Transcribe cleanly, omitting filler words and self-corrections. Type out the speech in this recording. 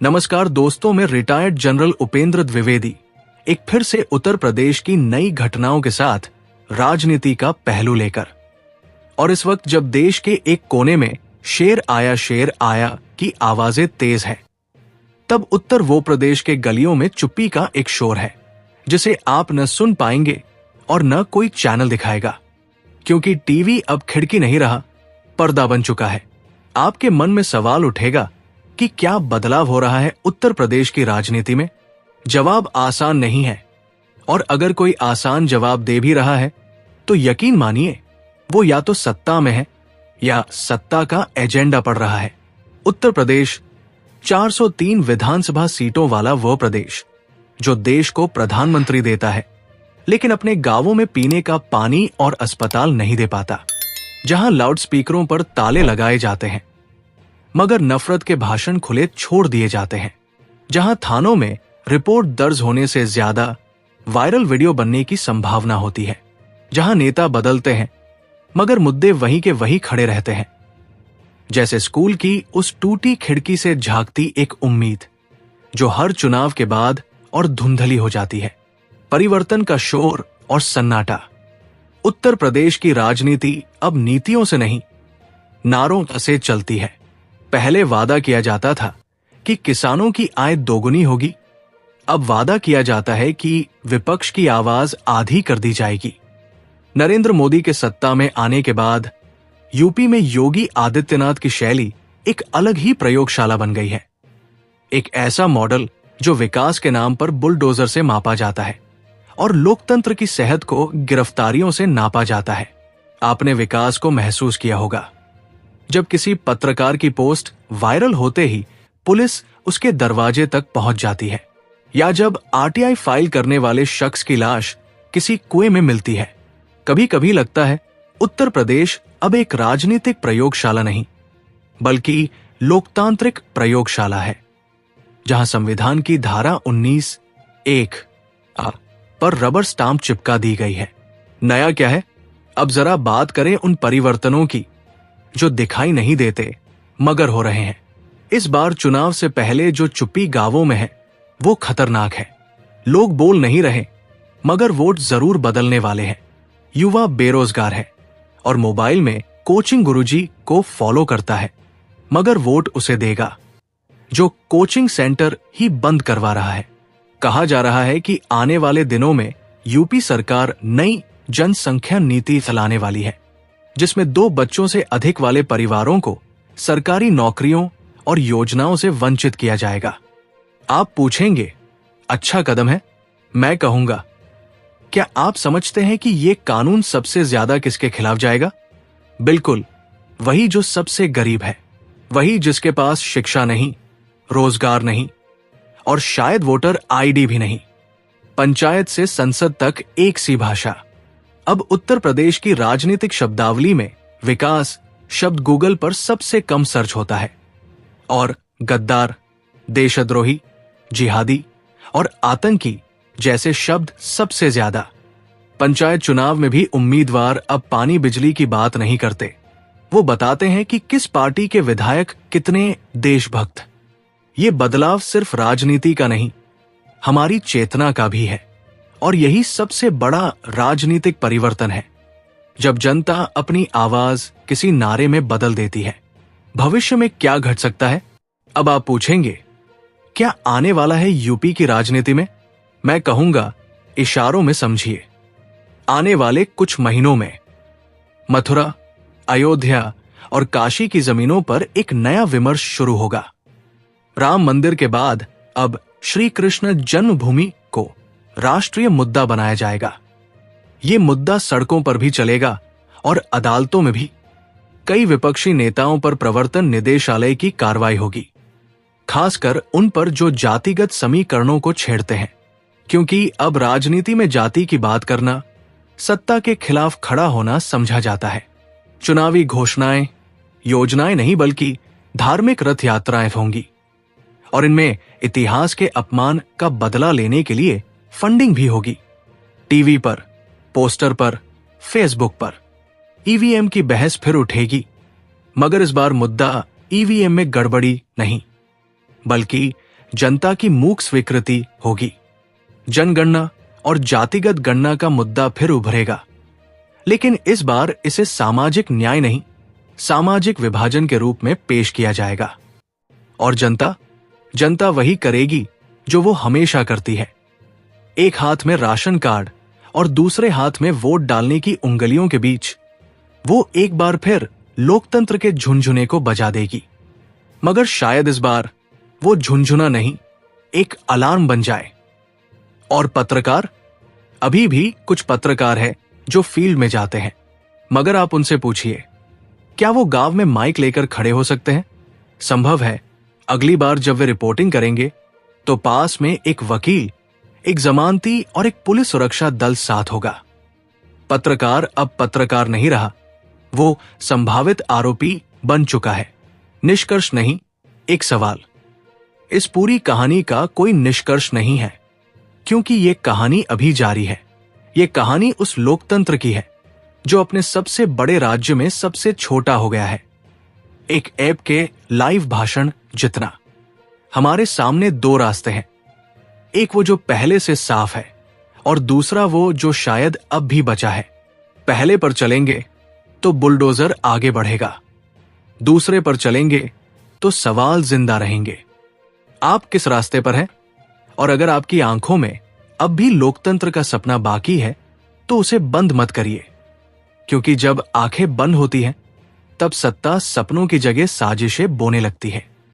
नमस्कार दोस्तों, मैं रिटायर्ड जनरल उपेंद्र द्विवेदी एक फिर से उत्तर प्रदेश की नई घटनाओं के साथ राजनीति का पहलू लेकर। और इस वक्त जब देश के एक कोने में शेर आया की आवाजें तेज हैं, तब उत्तर वो प्रदेश के गलियों में चुप्पी का एक शोर है जिसे आप न सुन पाएंगे और न कोई चैनल दिखाएगा, क्योंकि टीवी अब खिड़की नहीं रहा, पर्दा बन चुका है। आपके मन में सवाल उठेगा कि क्या बदलाव हो रहा है उत्तर प्रदेश की राजनीति में? जवाब आसान नहीं है, और अगर कोई आसान जवाब दे भी रहा है तो यकीन मानिए वो या तो सत्ता में है या सत्ता का एजेंडा पड़ रहा है। उत्तर प्रदेश 403 विधानसभा सीटों वाला वो प्रदेश जो देश को प्रधानमंत्री देता है, लेकिन अपने गांवों में पीने का पानी और अस्पताल नहीं दे पाता, जहां लाउडस्पीकरों पर ताले लगाए जाते हैं मगर नफरत के भाषण खुले छोड़ दिए जाते हैं, जहां थानों में रिपोर्ट दर्ज होने से ज्यादा वायरल वीडियो बनने की संभावना होती है, जहां नेता बदलते हैं मगर मुद्दे वहीं के वहीं खड़े रहते हैं, जैसे स्कूल की उस टूटी खिड़की से झांकती एक उम्मीद जो हर चुनाव के बाद और धुंधली हो जाती है। परिवर्तन का शोर और सन्नाटा। उत्तर प्रदेश की राजनीति अब नीतियों से नहीं, नारों से चलती है। पहले वादा किया जाता था कि किसानों की आय दोगुनी होगी, अब वादा किया जाता है कि विपक्ष की आवाज आधी कर दी जाएगी। नरेंद्र मोदी के सत्ता में आने के बाद यूपी में योगी आदित्यनाथ की शैली एक अलग ही प्रयोगशाला बन गई है। एक ऐसा मॉडल जो विकास के नाम पर बुलडोजर से मापा जाता है और लोकतंत्र की सेहत को गिरफ्तारियों से नापा जाता है। आपने विकास को महसूस किया होगा जब किसी पत्रकार की पोस्ट वायरल होते ही पुलिस उसके दरवाजे तक पहुंच जाती है, या जब आरटीआई फाइल करने वाले शख्स की लाश किसी कुएं में मिलती है। कभी कभी लगता है उत्तर प्रदेश अब एक राजनीतिक प्रयोगशाला नहीं बल्कि लोकतांत्रिक प्रयोगशाला है, जहां संविधान की धारा 19(1) पर रबर स्टाम्प चिपका दी गई है। नया क्या है? अब जरा बात करें उन परिवर्तनों की जो दिखाई नहीं देते मगर हो रहे हैं। इस बार चुनाव से पहले जो चुप्पी गांवों में है वो खतरनाक है। लोग बोल नहीं रहे मगर वोट जरूर बदलने वाले हैं। युवा बेरोजगार है और मोबाइल में कोचिंग गुरुजी को फॉलो करता है मगर वोट उसे देगा जो कोचिंग सेंटर ही बंद करवा रहा है। कहा जा रहा है कि आने वाले दिनों में यूपी सरकार नई जनसंख्या नीति चलाने वाली है, जिसमें 2 बच्चों से अधिक वाले परिवारों को सरकारी नौकरियों और योजनाओं से वंचित किया जाएगा। आप पूछेंगे, अच्छा कदम है? मैं कहूंगा, क्या आप समझते हैं कि यह कानून सबसे ज्यादा किसके खिलाफ जाएगा? बिल्कुल वही जो सबसे गरीब है, वही जिसके पास शिक्षा नहीं, रोजगार नहीं और शायद वोटर आईडी भी नहीं। पंचायत से संसद तक एक सी भाषा। अब उत्तर प्रदेश की राजनीतिक शब्दावली में विकास शब्द गूगल पर सबसे कम सर्च होता है और गद्दार, देशद्रोही, जिहादी और आतंकी जैसे शब्द सबसे ज्यादा। पंचायत चुनाव में भी उम्मीदवार अब पानी बिजली की बात नहीं करते, वो बताते हैं कि किस पार्टी के विधायक कितने देशभक्त। ये बदलाव सिर्फ राजनीति का नहीं, हमारी चेतना का भी है, और यही सबसे बड़ा राजनीतिक परिवर्तन है जब जनता अपनी आवाज किसी नारे में बदल देती है। भविष्य में क्या घट सकता है? अब आप पूछेंगे, क्या आने वाला है यूपी की राजनीति में? मैं कहूंगा, इशारों में समझिए। आने वाले कुछ महीनों में मथुरा, अयोध्या और काशी की जमीनों पर एक नया विमर्श शुरू होगा। राम मंदिर के बाद अब श्री कृष्ण जन्मभूमि को राष्ट्रीय मुद्दा बनाया जाएगा। ये मुद्दा सड़कों पर भी चलेगा और अदालतों में भी। कई विपक्षी नेताओं पर प्रवर्तन निदेशालय की कार्रवाई होगी, खासकर उन पर जो जातिगत समीकरणों को छेड़ते हैं, क्योंकि अब राजनीति में जाति की बात करना सत्ता के खिलाफ खड़ा होना समझा जाता है। चुनावी घोषणाएं, योजनाएं नहीं बल्कि धार्मिक रथ यात्राएं होंगी, और इनमें इतिहास के अपमान का बदला लेने के लिए फंडिंग भी होगी। टीवी पर, पोस्टर पर, फेसबुक पर ईवीएम की बहस फिर उठेगी, मगर इस बार मुद्दा ईवीएम में गड़बड़ी नहीं बल्कि जनता की मूक स्वीकृति होगी। जनगणना और जातिगत गणना का मुद्दा फिर उभरेगा, लेकिन इस बार इसे सामाजिक न्याय नहीं, सामाजिक विभाजन के रूप में पेश किया जाएगा। और जनता वही करेगी जो वो हमेशा करती है। एक हाथ में राशन कार्ड और दूसरे हाथ में वोट डालने की उंगलियों के बीच वो एक बार फिर लोकतंत्र के झुनझुने को बजा देगी। मगर शायद इस बार वो झुनझुना नहीं, एक अलार्म बन जाए। और पत्रकार, अभी भी कुछ पत्रकार है जो फील्ड में जाते हैं, मगर आप उनसे पूछिए, क्या वो गांव में माइक लेकर खड़े हो सकते हैं? संभव है अगली बार जब वे रिपोर्टिंग करेंगे तो पास में एक वकील, एक जमानती और एक पुलिस सुरक्षा दल साथ होगा। पत्रकार अब पत्रकार नहीं रहा, वो संभावित आरोपी बन चुका है। निष्कर्ष नहीं, एक सवाल। इस पूरी कहानी का कोई निष्कर्ष नहीं है, क्योंकि ये कहानी अभी जारी है। ये कहानी उस लोकतंत्र की है जो अपने सबसे बड़े राज्य में सबसे छोटा हो गया है, एक ऐप के लाइव भाषण जितना। हमारे सामने दो रास्ते हैं, एक वो जो पहले से साफ है और दूसरा वो जो शायद अब भी बचा है। पहले पर चलेंगे तो बुलडोजर आगे बढ़ेगा, दूसरे पर चलेंगे तो सवाल जिंदा रहेंगे। आप किस रास्ते पर हैं? और अगर आपकी आंखों में अब भी लोकतंत्र का सपना बाकी है तो उसे बंद मत करिए, क्योंकि जब आंखें बंद होती हैं तब सत्ता सपनों की जगह साजिशें बोने लगती है।